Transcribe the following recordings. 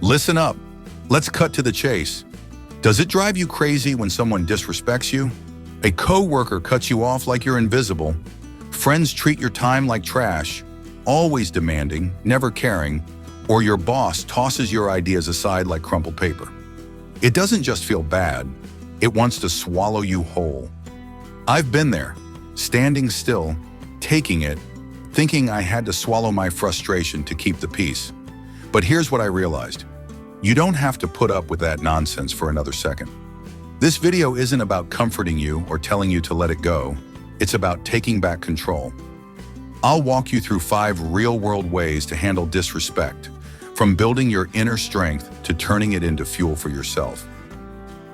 Listen up. Let's cut to the chase. Does it drive you crazy when someone disrespects you? A coworker cuts you off like you're invisible. Friends treat your time like trash, always demanding, never caring, or your boss tosses your ideas aside like crumpled paper. It doesn't just feel bad, it wants to swallow you whole. I've been there, standing still, taking it, thinking I had to swallow my frustration to keep the peace. But here's what I realized. You don't have to put up with that nonsense for another second. This video isn't about comforting you or telling you to let it go. It's about taking back control. I'll walk you through 5 real-world ways to handle disrespect, from building your inner strength to turning it into fuel for yourself.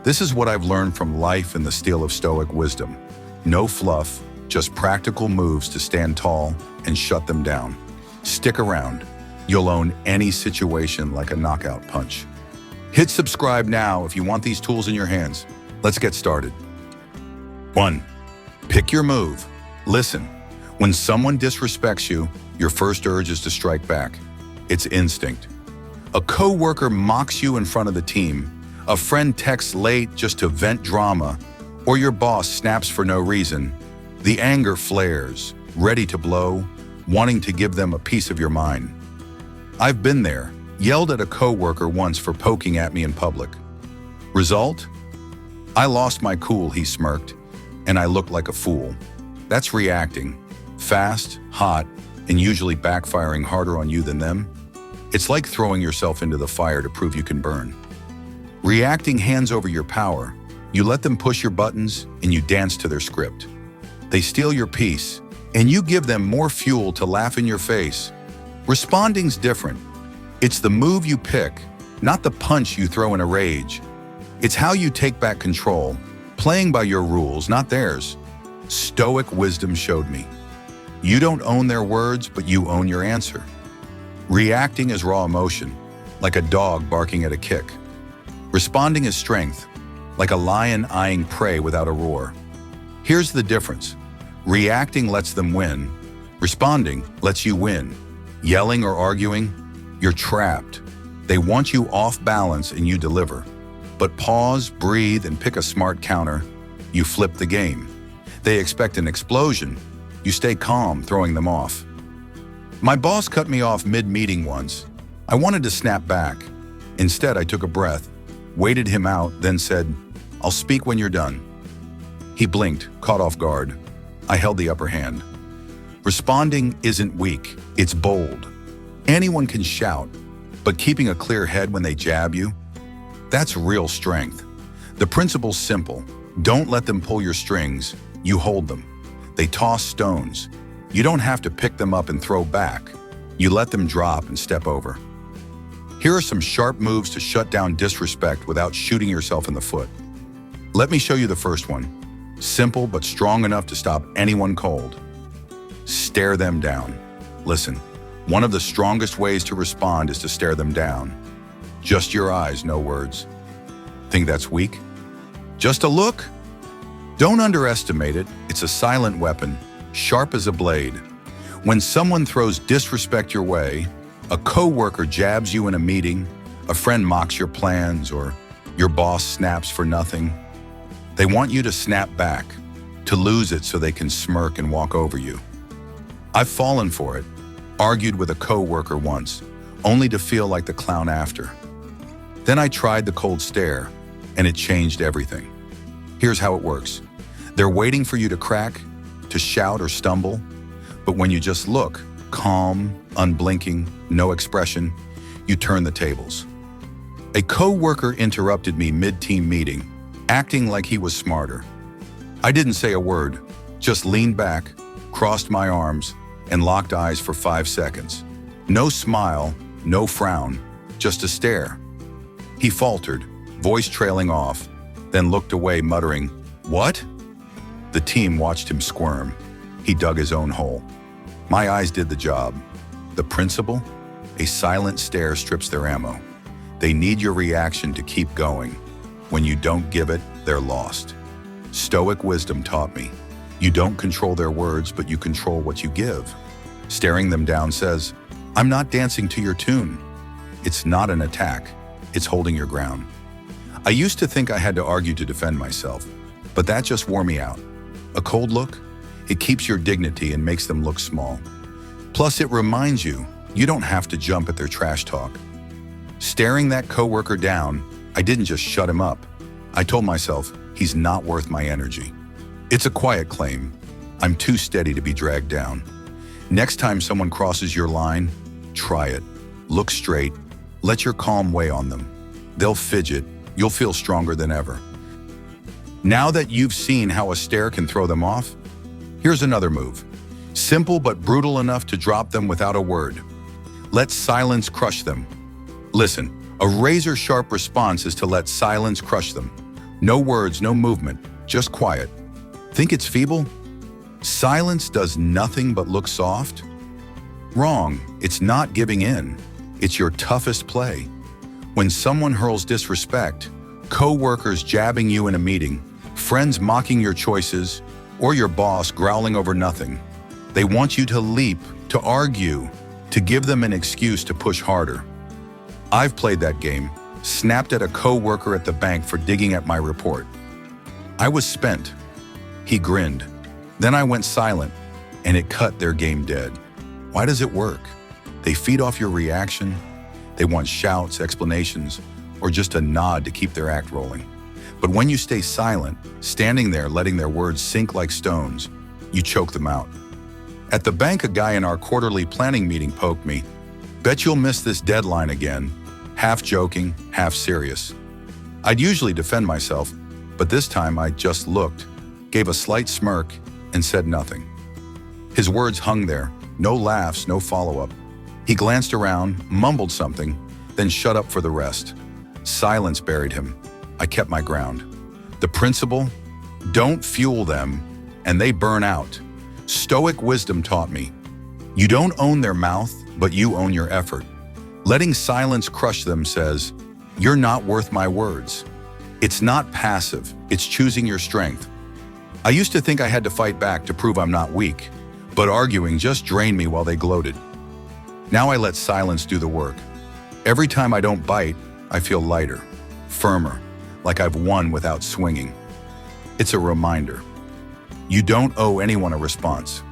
This is what I've learned from life and the steel of Stoic wisdom. No fluff, just practical moves to stand tall and shut them down. Stick around. You'll own any situation like a knockout punch. Hit subscribe now if you want these tools in your hands. Let's get started. 1. Pick your move. Listen, when someone disrespects you, your first urge is to strike back. It's instinct. A coworker mocks you in front of the team, a friend texts late just to vent drama, or your boss snaps for no reason. The anger flares, ready to blow, wanting to give them a piece of your mind. I've been there, yelled at a coworker once for poking at me in public. Result? I lost my cool, he smirked, and I looked like a fool. That's reacting. Fast, hot, and usually backfiring harder on you than them. It's like throwing yourself into the fire to prove you can burn. Reacting hands over your power. You let them push your buttons and you dance to their script. They steal your peace, and you give them more fuel to laugh in your face. Responding's different. It's the move you pick, not the punch you throw in a rage. It's how you take back control, playing by your rules, not theirs. Stoic wisdom showed me. You don't own their words, but you own your answer. Reacting is raw emotion, like a dog barking at a kick. Responding is strength, like a lion eyeing prey without a roar. Here's the difference. Reacting lets them win. Responding lets you win. Yelling or arguing, you're trapped. They want you off balance and you deliver. But pause, breathe, and pick a smart counter. You flip the game. They expect an explosion. You stay calm, throwing them off. My boss cut me off mid-meeting once. I wanted to snap back. Instead, I took a breath, waited him out, then said, "I'll speak when you're done." He blinked, caught off guard. I held the upper hand. Responding isn't weak, it's bold. Anyone can shout, but keeping a clear head when they jab you, that's real strength. The principle's simple. Don't let them pull your strings, you hold them. They toss stones. You don't have to pick them up and throw back. You let them drop and step over. Here are some sharp moves to shut down disrespect without shooting yourself in the foot. Let me show you the first one. Simple but strong enough to stop anyone cold. Stare them down. Listen, one of the strongest ways to respond is to stare them down. Just your eyes, no words. Think that's weak? Just a look? Don't underestimate it. It's a silent weapon, sharp as a blade. When someone throws disrespect your way, a coworker jabs you in a meeting, a friend mocks your plans, or your boss snaps for nothing, they want you to snap back, to lose it so they can smirk and walk over you. I've fallen for it, argued with a coworker once, only to feel like the clown after. Then I tried the cold stare, and it changed everything. Here's how it works. They're waiting for you to crack, to shout or stumble, but when you just look, calm, unblinking, no expression, you turn the tables. A coworker interrupted me mid-team meeting, acting like he was smarter. I didn't say a word, just leaned back, crossed my arms, and locked eyes for 5 seconds. No smile, no frown, just a stare. He faltered, voice trailing off, then looked away, muttering, "What?" The team watched him squirm. He dug his own hole. My eyes did the job. The principle? A silent stare strips their ammo. They need your reaction to keep going. When you don't give it, they're lost. Stoic wisdom taught me, you don't control their words, but you control what you give. Staring them down says, "I'm not dancing to your tune." It's not an attack, it's holding your ground. I used to think I had to argue to defend myself, but that just wore me out. A cold look? It keeps your dignity and makes them look small. Plus, it reminds you, you don't have to jump at their trash talk. Staring that coworker down, I didn't just shut him up. I told myself, he's not worth my energy. It's a quiet claim. I'm too steady to be dragged down. Next time someone crosses your line, try it. Look straight. Let your calm weigh on them. They'll fidget. You'll feel stronger than ever. Now that you've seen how a stare can throw them off, here's another move. Simple but brutal enough to drop them without a word. Let silence crush them. Listen, a razor-sharp response is to let silence crush them. No words, no movement, just quiet. Think it's feeble? Silence does nothing but look soft? Wrong, it's not giving in. It's your toughest play. When someone hurls disrespect, co-workers jabbing you in a meeting, friends mocking your choices, or your boss growling over nothing, they want you to leap, to argue, to give them an excuse to push harder. I've played that game, snapped at a co-worker at the bank for digging at my report. I was spent. He grinned. Then I went silent, and it cut their game dead. Why does it work? They feed off your reaction. They want shouts, explanations, or just a nod to keep their act rolling. But when you stay silent, standing there letting their words sink like stones, you choke them out. At the bank, a guy in our quarterly planning meeting poked me. Bet you'll miss this deadline again. Half joking, half serious. I'd usually defend myself, but this time I just looked, gave a slight smirk, and said nothing. His words hung there, no laughs, no follow-up. He glanced around, mumbled something, then shut up for the rest. Silence buried him. I kept my ground. The principle? Don't fuel them, and they burn out. Stoic wisdom taught me. You don't own their mouth, but you own your effort. Letting silence crush them says, you're not worth my words. It's not passive, it's choosing your strength. I used to think I had to fight back to prove I'm not weak, but arguing just drained me while they gloated. Now I let silence do the work. Every time I don't bite, I feel lighter, firmer, like I've won without swinging. It's a reminder. You don't owe anyone a response.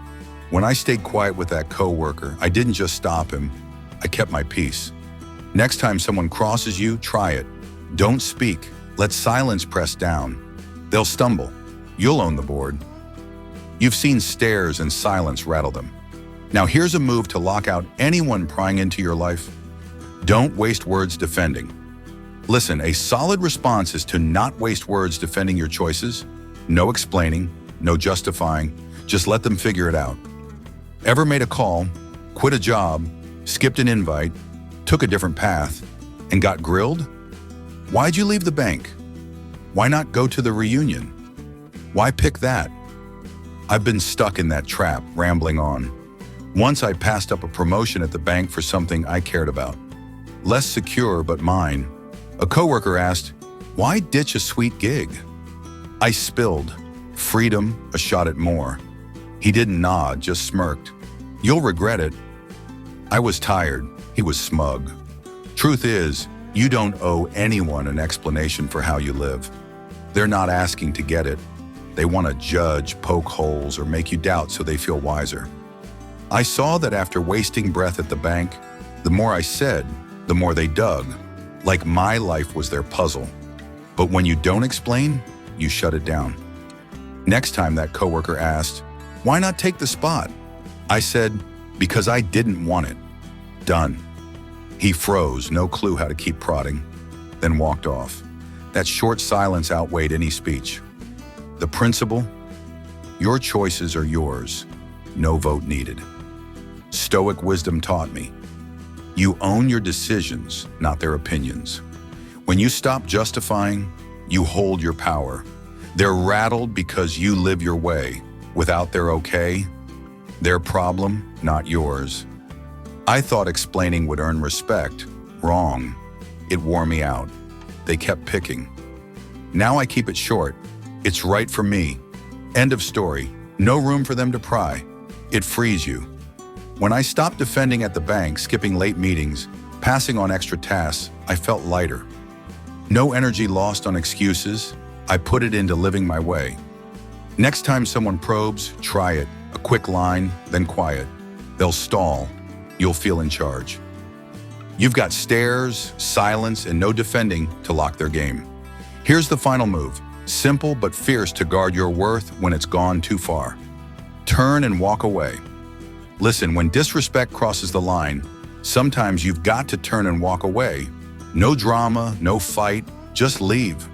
When I stayed quiet with that coworker, I didn't just stop him, I kept my peace. Next time someone crosses you, try it. Don't speak. Let silence press down. They'll stumble. You'll own the board. You've seen stares and silence rattle them. Now here's a move to lock out anyone prying into your life. Don't waste words defending. Listen, a solid response is to not waste words defending your choices. No explaining, no justifying, just let them figure it out. Ever made a call, quit a job, skipped an invite, took a different path, and got grilled? Why'd you leave the bank? Why not go to the reunion? Why pick that? I've been stuck in that trap, rambling on. Once I passed up a promotion at the bank for something I cared about. Less secure, but mine. A coworker asked, why ditch a sweet gig? I spilled. Freedom, a shot at more. He didn't nod, just smirked. You'll regret it. I was tired. He was smug. Truth is, you don't owe anyone an explanation for how you live. They're not asking to get it. They want to judge, poke holes, or make you doubt so they feel wiser. I saw that after wasting breath at the bank, the more I said, the more they dug, like my life was their puzzle. But when you don't explain, you shut it down. Next time that coworker asked, why not take the spot? I said, because I didn't want it. Done. He froze, no clue how to keep prodding, then walked off. That short silence outweighed any speech. The principle? Your choices are yours. No vote needed. Stoic wisdom taught me. You own your decisions, not their opinions. When you stop justifying, you hold your power. They're rattled because you live your way. Without their okay, their problem, not yours. I thought explaining would earn respect. Wrong. It wore me out. They kept picking. Now I keep it short. It's right for me. End of story. No room for them to pry. It frees you. When I stopped defending at the bank, skipping late meetings, passing on extra tasks, I felt lighter. No energy lost on excuses. I put it into living my way. Next time someone probes, try it. A quick line, then quiet. They'll stall. You'll feel in charge. You've got stares, silence, and no defending to lock their game. Here's the final move. Simple but fierce to guard your worth when it's gone too far. Turn and walk away. Listen, when disrespect crosses the line, sometimes you've got to turn and walk away. No drama, no fight, just leave.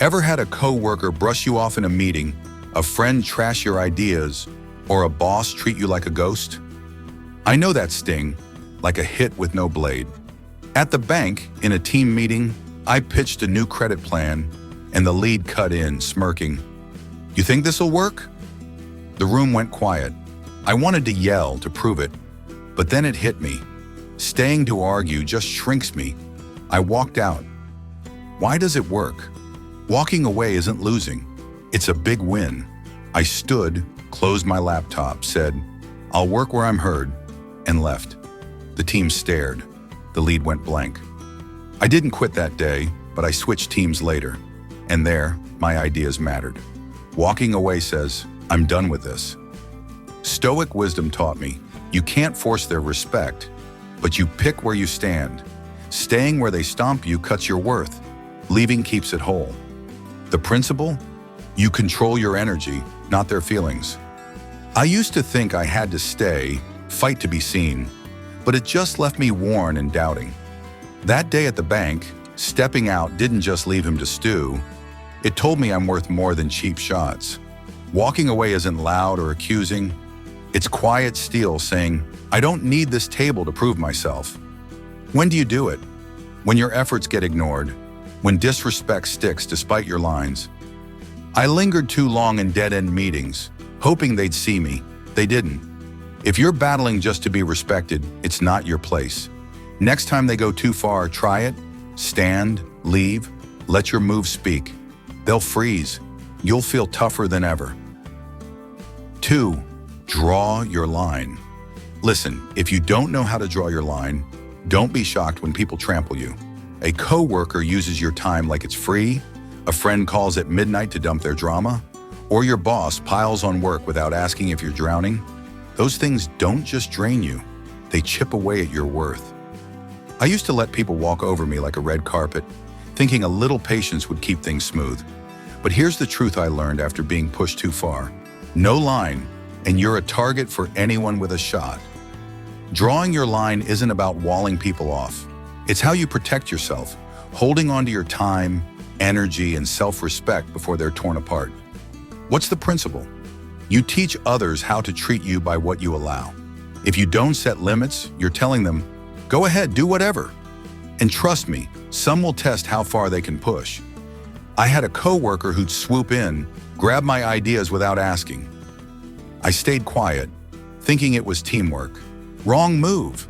Ever had a coworker brush you off in a meeting, a friend trash your ideas, or a boss treat you like a ghost? I know that sting, like a hit with no blade. At the bank, in a team meeting, I pitched a new credit plan, and the lead cut in, smirking. "You think this'll work?" The room went quiet. I wanted to yell to prove it, but then it hit me. Staying to argue just shrinks me. I walked out. Why does it work? Walking away isn't losing. It's a big win. I stood, closed my laptop, said, "I'll work where I'm heard," and left. The team stared. The lead went blank. I didn't quit that day, but I switched teams later. And there, my ideas mattered. Walking away says, "I'm done with this." Stoic wisdom taught me, you can't force their respect, but you pick where you stand. Staying where they stomp you cuts your worth. Leaving keeps it whole. The principle? You control your energy, not their feelings. I used to think I had to stay, fight to be seen, but it just left me worn and doubting. That day at the bank, stepping out didn't just leave him to stew. It told me I'm worth more than cheap shots. Walking away isn't loud or accusing. It's quiet steel saying, "I don't need this table to prove myself." When do you do it? When your efforts get ignored. When disrespect sticks despite your lines. I lingered too long in dead-end meetings, hoping they'd see me. They didn't. If you're battling just to be respected, it's not your place. Next time they go too far, try it. Stand, leave, let your moves speak. They'll freeze. You'll feel tougher than ever. 2. Draw your line. Listen, if you don't know how to draw your line, don't be shocked when people trample you. A coworker uses your time like it's free, a friend calls at midnight to dump their drama, or your boss piles on work without asking if you're drowning. Those things don't just drain you, they chip away at your worth. I used to let people walk over me like a red carpet, thinking a little patience would keep things smooth. But here's the truth I learned after being pushed too far. No line, and you're a target for anyone with a shot. Drawing your line isn't about walling people off. It's how you protect yourself, holding onto your time, energy, and self-respect before they're torn apart. What's the principle? You teach others how to treat you by what you allow. If you don't set limits, you're telling them, "Go ahead, do whatever." And trust me, some will test how far they can push. I had a coworker who'd swoop in, grab my ideas without asking. I stayed quiet, thinking it was teamwork. Wrong move.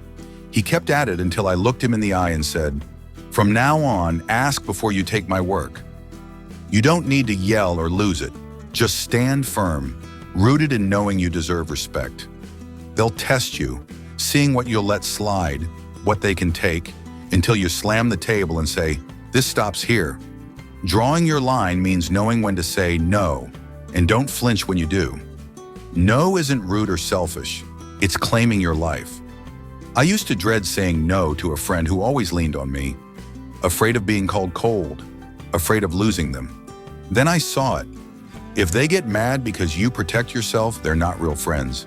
He kept at it until I looked him in the eye and said, "From now on, ask before you take my work." You don't need to yell or lose it. Just stand firm, rooted in knowing you deserve respect. They'll test you, seeing what you'll let slide, what they can take, until you slam the table and say, "This stops here." Drawing your line means knowing when to say no, and don't flinch when you do. No isn't rude or selfish. It's claiming your life. I used to dread saying no to a friend who always leaned on me, afraid of being called cold, afraid of losing them. Then I saw it. If they get mad because you protect yourself, they're not real friends.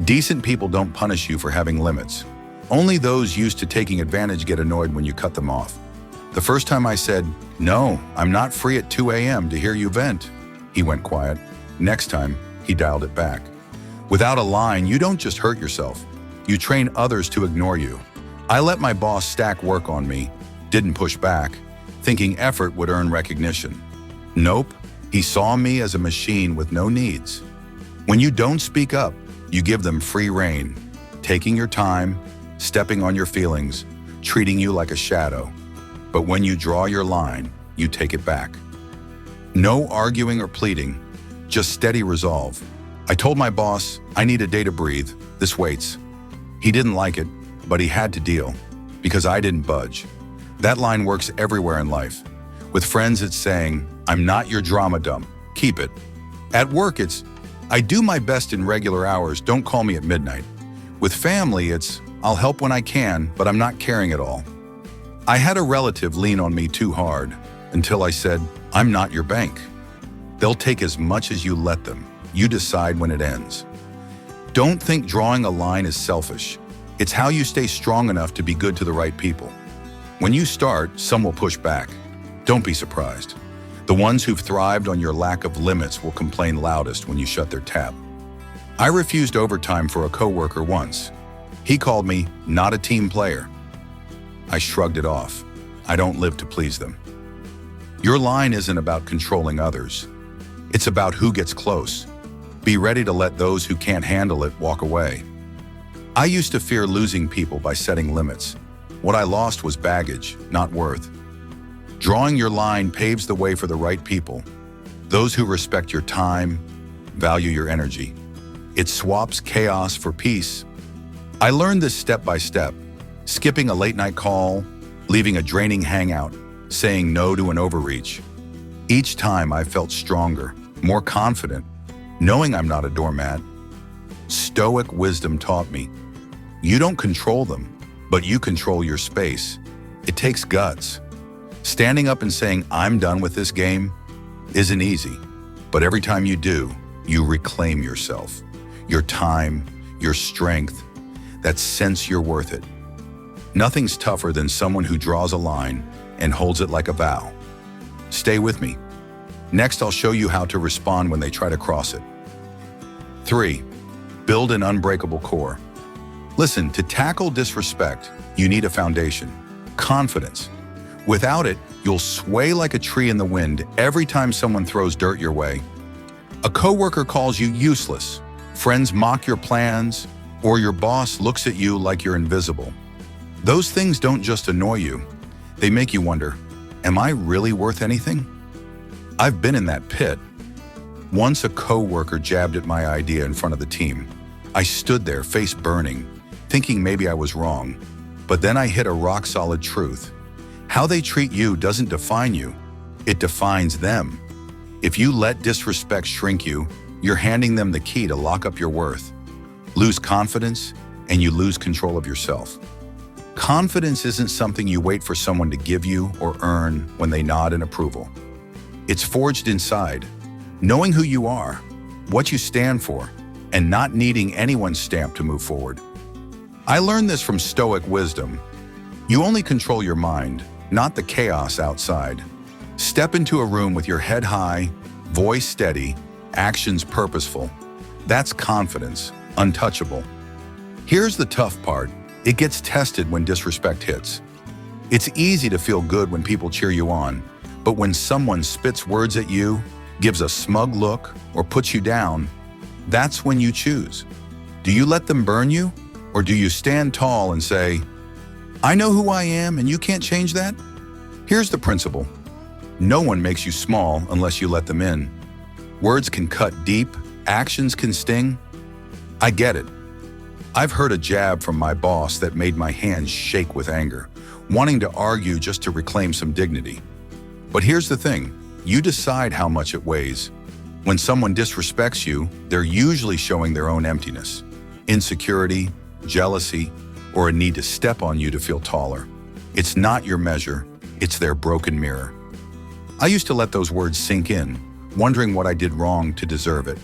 Decent people don't punish you for having limits. Only those used to taking advantage get annoyed when you cut them off. The first time I said, "No, I'm not free at 2 a.m. to hear you vent," he went quiet. Next time, he dialed it back. Without a line, you don't just hurt yourself. You train others to ignore you. I let my boss stack work on me, didn't push back, thinking effort would earn recognition. Nope, he saw me as a machine with no needs. When you don't speak up, you give them free rein, taking your time, stepping on your feelings, treating you like a shadow. But when you draw your line, you take it back. No arguing or pleading, just steady resolve. I told my boss, "I need a day to breathe. This waits." He didn't like it, but he had to deal, because I didn't budge. That line works everywhere in life. With friends, it's saying, I'm not your drama dump. Keep it. At work, it's, I do my best in regular hours, don't call me at midnight. With family, it's, I'll help when I can, but I'm not caring at all. I had a relative lean on me too hard until I said, I'm not your bank. They'll take as much as you let them. You decide when it ends. Don't think drawing a line is selfish. It's how you stay strong enough to be good to the right people. When you start, some will push back. Don't be surprised. The ones who've thrived on your lack of limits will complain loudest when you shut their tap. I refused overtime for a coworker once. He called me not a team player. I shrugged it off. I don't live to please them. Your line isn't about controlling others. It's about who gets close. Be ready to let those who can't handle it walk away. I used to fear losing people by setting limits. What I lost was baggage, not worth. Drawing your line paves the way for the right people, those who respect your time, value your energy. It swaps chaos for peace. I learned this step by step, skipping a late-night call, leaving a draining hangout, saying no to an overreach. Each time I felt stronger, more confident, knowing I'm not a doormat. Stoic wisdom taught me, you don't control them, but you control your space. It takes guts. Standing up and saying, I'm done with this game, isn't easy. But every time you do, you reclaim yourself, your time, your strength, that sense you're worth it. Nothing's tougher than someone who draws a line and holds it like a vow. Stay with me. Next, I'll show you how to respond when they try to cross it. 3. Build an unbreakable core. Listen, to tackle disrespect, you need a foundation, confidence. Without it, you'll sway like a tree in the wind every time someone throws dirt your way. A coworker calls you useless, friends mock your plans, or your boss looks at you like you're invisible. Those things don't just annoy you, they make you wonder, am I really worth anything? I've been in that pit. Once a coworker jabbed at my idea in front of the team. I stood there, face burning, thinking maybe I was wrong. But then I hit a rock-solid truth. How they treat you doesn't define you, it defines them. If you let disrespect shrink you, you're handing them the key to lock up your worth. Lose confidence, and you lose control of yourself. Confidence isn't something you wait for someone to give you or earn when they nod in approval. It's forged inside, knowing who you are, what you stand for, and not needing anyone's stamp to move forward. I learned this from Stoic wisdom. You only control your mind, not the chaos outside. Step into a room with your head high, voice steady, actions purposeful. That's confidence, untouchable. Here's the tough part. It gets tested when disrespect hits. It's easy to feel good when people cheer you on, but when someone spits words at you, gives a smug look, or puts you down, that's when you choose. Do you let them burn you, or do you stand tall and say, I know who I am and you can't change that? Here's the principle. No one makes you small unless you let them in. Words can cut deep, actions can sting. I get it. I've heard a jab from my boss that made my hands shake with anger, wanting to argue just to reclaim some dignity. But here's the thing, you decide how much it weighs. When someone disrespects you, they're usually showing their own emptiness, insecurity, jealousy, or a need to step on you to feel taller. It's not your measure, it's their broken mirror. I used to let those words sink in, wondering what I did wrong to deserve it.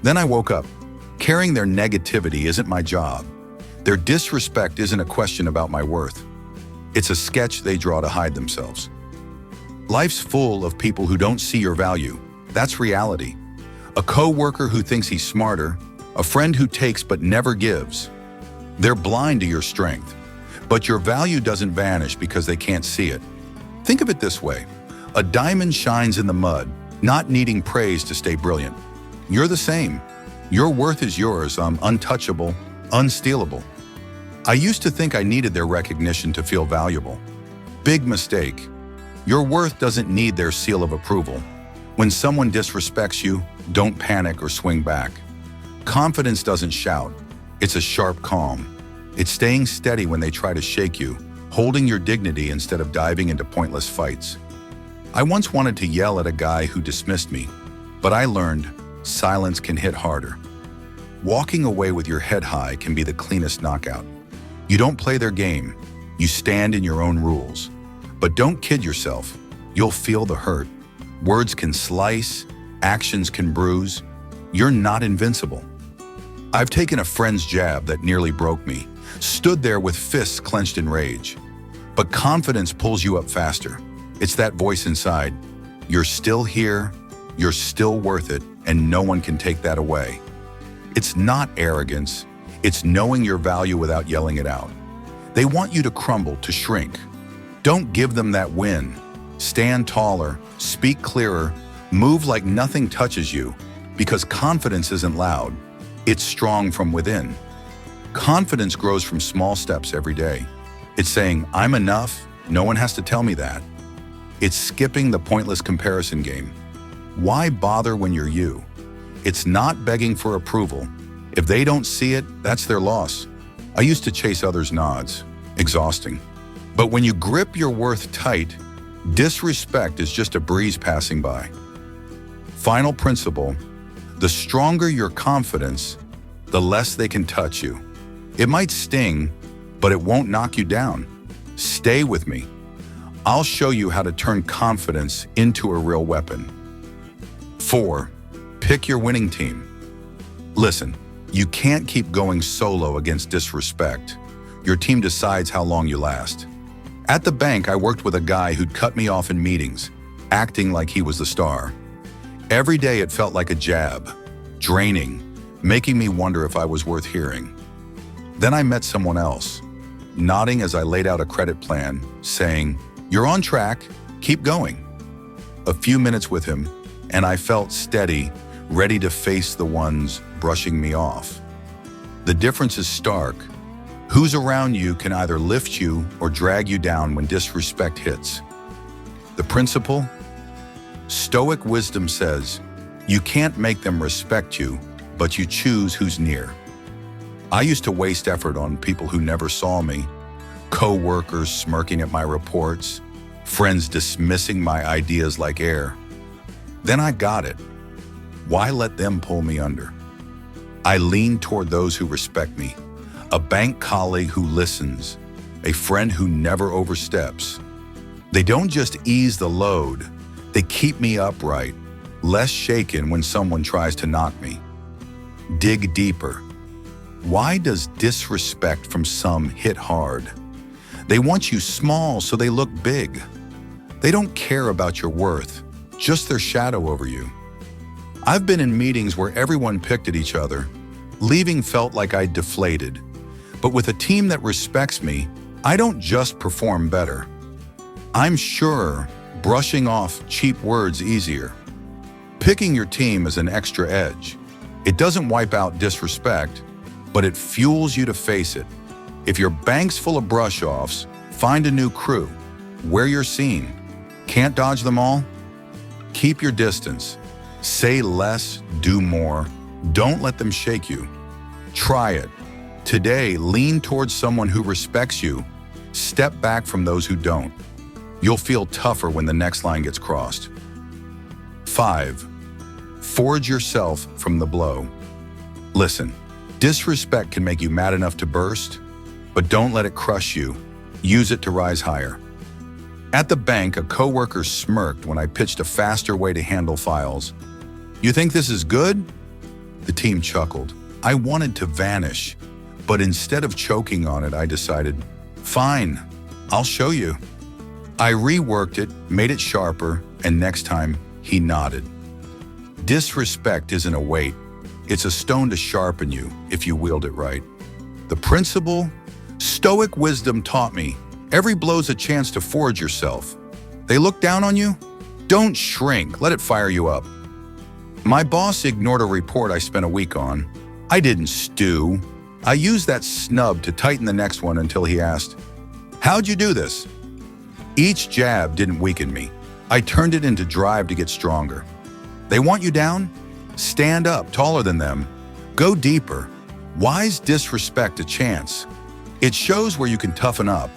Then I woke up. Carrying their negativity isn't my job. Their disrespect isn't a question about my worth. It's a sketch they draw to hide themselves. Life's full of people who don't see your value. That's reality. A coworker who thinks he's smarter, a friend who takes but never gives. They're blind to your strength, but your value doesn't vanish because they can't see it. Think of it this way. A diamond shines in the mud, not needing praise to stay brilliant. You're the same. Your worth is yours, untouchable, unstealable. I used to think I needed their recognition to feel valuable. Big mistake. Your worth doesn't need their seal of approval. When someone disrespects you, don't panic or swing back. Confidence doesn't shout. It's a sharp calm. It's staying steady when they try to shake you, holding your dignity instead of diving into pointless fights. I once wanted to yell at a guy who dismissed me, but I learned silence can hit harder. Walking away with your head high can be the cleanest knockout. You don't play their game, you stand in your own rules. But don't kid yourself, you'll feel the hurt. Words can slice, actions can bruise. You're not invincible. I've taken a friend's jab that nearly broke me, stood there with fists clenched in rage. But confidence pulls you up faster. It's that voice inside. You're still here, you're still worth it, and no one can take that away. It's not arrogance, it's knowing your value without yelling it out. They want you to crumble, to shrink. Don't give them that win. Stand taller, speak clearer, move like nothing touches you, because confidence isn't loud, it's strong from within. Confidence grows from small steps every day. It's saying, I'm enough, no one has to tell me that. It's skipping the pointless comparison game. Why bother when you're you? It's not begging for approval. If they don't see it, that's their loss. I used to chase others' nods. Exhausting. But when you grip your worth tight, disrespect is just a breeze passing by. Final principle, the stronger your confidence, the less they can touch you. It might sting, but it won't knock you down. Stay with me. I'll show you how to turn confidence into a real weapon. 4. Pick your winning team. Listen, you can't keep going solo against disrespect. Your team decides how long you last. At the bank, I worked with a guy who'd cut me off in meetings, acting like he was the star. Every day it felt like a jab, draining, making me wonder if I was worth hearing. Then I met someone else, nodding as I laid out a credit plan, saying, "You're on track, keep going." A few minutes with him, and I felt steady, ready to face the ones brushing me off. The difference is stark. Who's around you can either lift you or drag you down when disrespect hits. The principle? Stoic wisdom says, you can't make them respect you, but you choose who's near. I used to waste effort on people who never saw me, co-workers smirking at my reports, friends dismissing my ideas like air. Then I got it. Why let them pull me under? I lean toward those who respect me, a bank colleague who listens, a friend who never oversteps. They don't just ease the load, they keep me upright, less shaken when someone tries to knock me. Dig deeper. Why does disrespect from some hit hard? They want you small so they look big. They don't care about your worth, just their shadow over you. I've been in meetings where everyone picked at each other. Leaving felt like I'd deflated. But with a team that respects me, I don't just perform better. I'm sure brushing off cheap words easier. Picking your team is an extra edge. It doesn't wipe out disrespect, but it fuels you to face it. If your bank's full of brush-offs, find a new crew. Where you're seen. Can't dodge them all? Keep your distance. Say less, do more. Don't let them shake you. Try it. Today, lean towards someone who respects you. Step back from those who don't. You'll feel tougher when the next line gets crossed. 5. Forge yourself from the blow. Listen, disrespect can make you mad enough to burst, but don't let it crush you. Use it to rise higher. At the bank, a coworker smirked when I pitched a faster way to handle files. "You think this is good?" The team chuckled. I wanted to vanish, but instead of choking on it, I decided, fine, I'll show you. I reworked it, made it sharper, and next time, he nodded. Disrespect isn't a weight. It's a stone to sharpen you if you wield it right. The principle? Stoic wisdom taught me, every blow's a chance to forge yourself. They look down on you? Don't shrink, let it fire you up. My boss ignored a report I spent a week on. I didn't stew. I used that snub to tighten the next one until he asked, "How'd you do this?" Each jab didn't weaken me. I turned it into drive to get stronger. They want you down? Stand up, taller than them. Go deeper. Why's disrespect a chance? It shows where you can toughen up.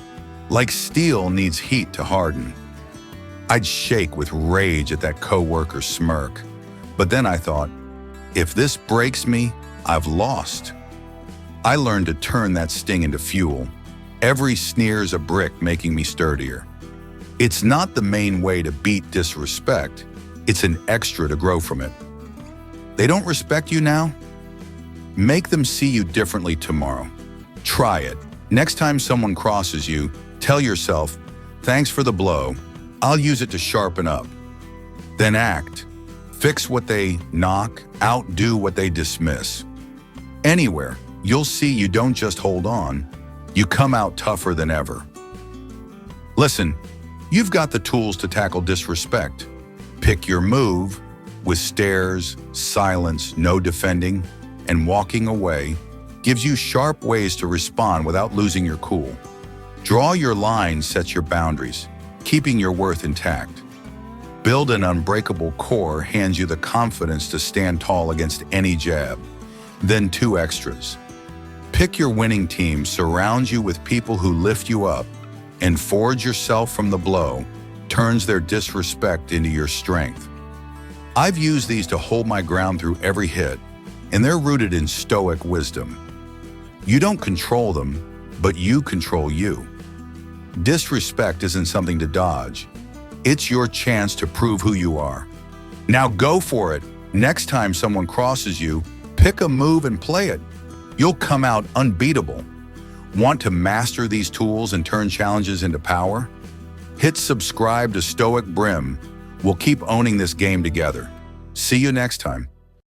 Like steel needs heat to harden. I'd shake with rage at that coworker's smirk. But then I thought, if this breaks me, I've lost. I learned to turn that sting into fuel. Every sneer's a brick making me sturdier. It's not the main way to beat disrespect. It's an extra to grow from it. They don't respect you now? Make them see you differently tomorrow. Try it. Next time someone crosses you, tell yourself, thanks for the blow. I'll use it to sharpen up. Then act. Fix what they knock, outdo what they dismiss. Anywhere, you'll see you don't just hold on, you come out tougher than ever. Listen, you've got the tools to tackle disrespect. Pick your move with stares, silence, no defending, and walking away gives you sharp ways to respond without losing your cool. Draw your line sets your boundaries, keeping your worth intact. Build an unbreakable core hands you the confidence to stand tall against any jab. Then 2 extras. Pick your winning team, surround you with people who lift you up, and forge yourself from the blow, turns their disrespect into your strength. I've used these to hold my ground through every hit, and they're rooted in Stoic wisdom. You don't control them, but you control you. Disrespect isn't something to dodge. It's your chance to prove who you are. Now go for it. Next time someone crosses you, pick a move and play it. You'll come out unbeatable. Want to master these tools and turn challenges into power? Hit subscribe to Stoic Brim. We'll keep owning this game together. See you next time.